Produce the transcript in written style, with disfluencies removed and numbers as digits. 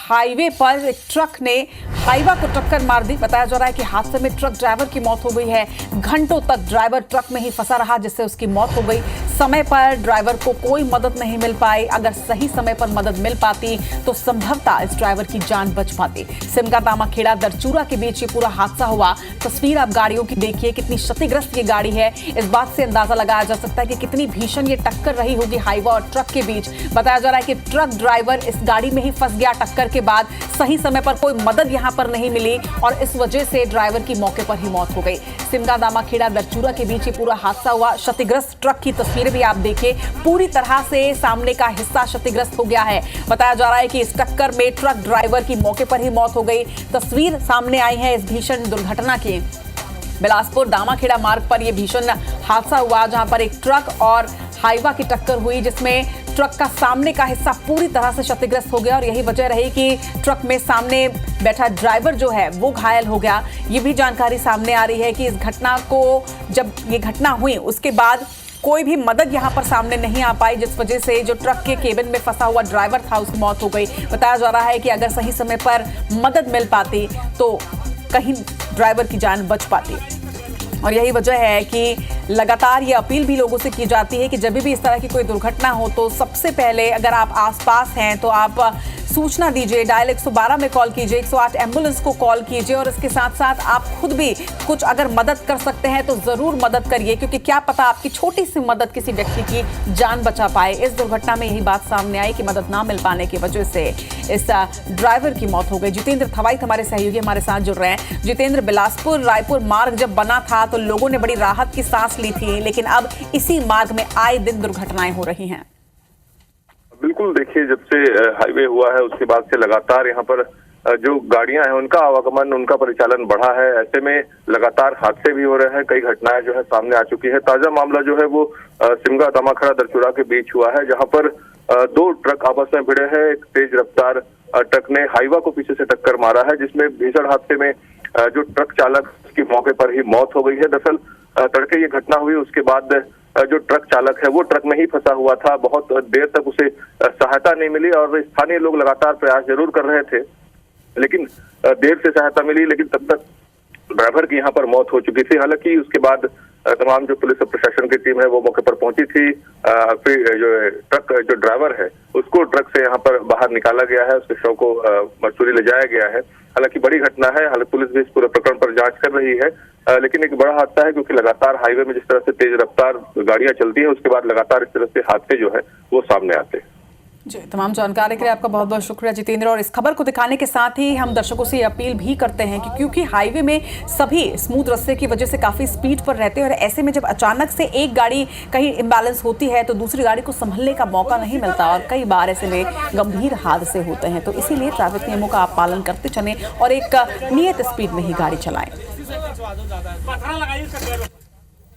Highway पर एक truck ने हाईवा को टक्कर मार दी। बताया जा रहा है कि हादसे में ट्रक ड्राइवर की मौत हो गई है। घंटों तक ड्राइवर ट्रक में ही फंसा रहा, जिससे उसकी मौत हो गई। समय पर ड्राइवर को कोई मदद नहीं मिल पाई। अगर सही समय पर मदद मिल पाती तो संभवतः इस ड्राइवर की जान बच पाती। सिमगा दामाखेड़ा दरचूरा के बीच ये पूरा हादसा हुआ। तस्वीर आप गाड़ियों की देखिए, कितनी क्षतिग्रस्त ये गाड़ी है। इस बात से अंदाजा लगाया जा सकता है कि कितनी भीषण ये टक्कर रही होगी हाईवा और ट्रक के बीच। बताया जा रहा है कि ट्रक ड्राइवर इस गाड़ी में ही फंस गया। टक्कर के बाद सही समय पर कोई मदद यहां पर नहीं मिली और इस वजह से ड्राइवर की मौके पर ही मौत हो गई। सिमगा दामाखेड़ा दरचूरा के बीच ये पूरा हादसा हुआ। क्षतिग्रस्त ट्रक की तस्वीरें भी आप देखिए, पूरी तरह से सामने का हिस्सा क्षतिग्रस्त हो गया है। बताया जा रहा है कि इस टक्कर में ट्रक ड्राइवर की मौके पर ही मौत हो गई। तस्वीर सामने आई है इस भीषण दुर्घटना की। बिलासपुर दामाखेड़ा मार्ग पर यह भीषण हादसा हुआ, जहां पर एक ट्रक और हाईवा की टक्कर हुई, जिसमें ट्रक का सामने का हिस्सा पूरी तरह से क्षतिग्रस्त हो गया और यही वजह रही कि ट्रक में सामने बैठा ड्राइवर जो है वो घायल हो गया। ये भी जानकारी सामने आ रही है कि इस घटना को, जब ये घटना हुई उसके बाद कोई भी मदद यहां पर सामने नहीं आ पाई, जिस वजह से जो ट्रक के केबिन में फंसा हुआ ड्राइवर था उसकी मौत हो गई। बताया जा रहा है कि अगर सही समय पर मदद मिल पाती तो कहीं ड्राइवर की जान बच पाती। और यही वजह है कि लगातार ये अपील भी लोगों से की जाती है कि जब भी इस तरह की कोई दुर्घटना हो तो सबसे पहले अगर आप आसपास हैं तो आप सूचना दीजिए, डायल 112 में कॉल कीजिए, 108 एम्बुलेंस को कॉल कीजिए और इसके साथ साथ आप खुद भी कुछ अगर मदद कर सकते हैं तो ज़रूर मदद करिए, क्योंकि क्या पता आपकी छोटी सी मदद किसी व्यक्ति की जान बचा पाए। इस दुर्घटना में यही बात सामने आई कि मदद ना मिल पाने की वजह से इस ड्राइवर की मौत हो गई। जितेंद्र थवाई हमारे सहयोगी हमारे साथ जुड़ रहे हैं। जितेंद्र, बिलासपुर रायपुर मार्ग जब बना था तो लोगों ने बड़ी राहत की सांस ली थी, लेकिन अब इसी मार्ग में आए दिन दुर्घटनाएं हो रही हैं। बिल्कुल, देखिए, जब से हाईवे हुआ है उसके बाद से लगातार यहाँ पर जो गाड़ियां हैं उनका आवागमन, उनका परिचालन बढ़ा है। ऐसे में लगातार हादसे भी हो रहे हैं, कई घटनाएं जो है सामने आ चुकी है। ताजा मामला जो है वो सिमगा दामाखेड़ा दरचूरा के बीच हुआ है, जहां पर दो ट्रक आपस में भिड़े हैं। एक तेज रफ्तार ट्रक ने हाईवा को पीछे से टक्कर मारा है, जिसमें भीषण हादसे में जो ट्रक चालक की मौके पर ही मौत हो गई है। दरअसल तड़के ये घटना हुई, उसके बाद जो ट्रक चालक है वो ट्रक में ही फंसा हुआ था। बहुत देर तक उसे सहायता नहीं मिली और स्थानीय लोग लगातार प्रयास जरूर कर रहे थे, लेकिन देर से सहायता मिली, लेकिन तब तक ड्राइवर की यहाँ पर मौत हो चुकी थी। हालांकि उसके बाद तमाम जो पुलिस और प्रशासन की टीम है वो मौके पर पहुंची थी। फिर जो ड्राइवर है उसको ट्रक से यहाँ पर बाहर निकाला गया है, उसके शव को मसूरी ले जाया गया है। हालांकि बड़ी घटना है, हालांकि पुलिस भी इस पूरे प्रकरण पर जांच कर रही है, लेकिन एक बड़ा हादसा है, क्योंकि लगातार हाईवे में जिस तरह से तेज रफ्तार गाड़ियां चलती है उसके बाद लगातार इस तरह से हादसे जो है वो सामने आते हैं। जी, तमाम जानकारी के लिए आपका बहुत बहुत शुक्रिया जितेंद्र। और इस खबर को दिखाने के साथ ही हम दर्शकों से अपील भी करते हैं कि क्योंकि हाईवे में सभी स्मूथ रास्ते की वजह से काफ़ी स्पीड पर रहते हैं और ऐसे में जब अचानक से एक गाड़ी कहीं इम्बैलेंस होती है तो दूसरी गाड़ी को संभलने का मौका नहीं मिलता और कई बार ऐसे में गंभीर हादसे होते हैं। तो इसीलिए ट्रैफिक नियमों का आप पालन करते चलें और एक नियत स्पीड में ही गाड़ी चलाएं।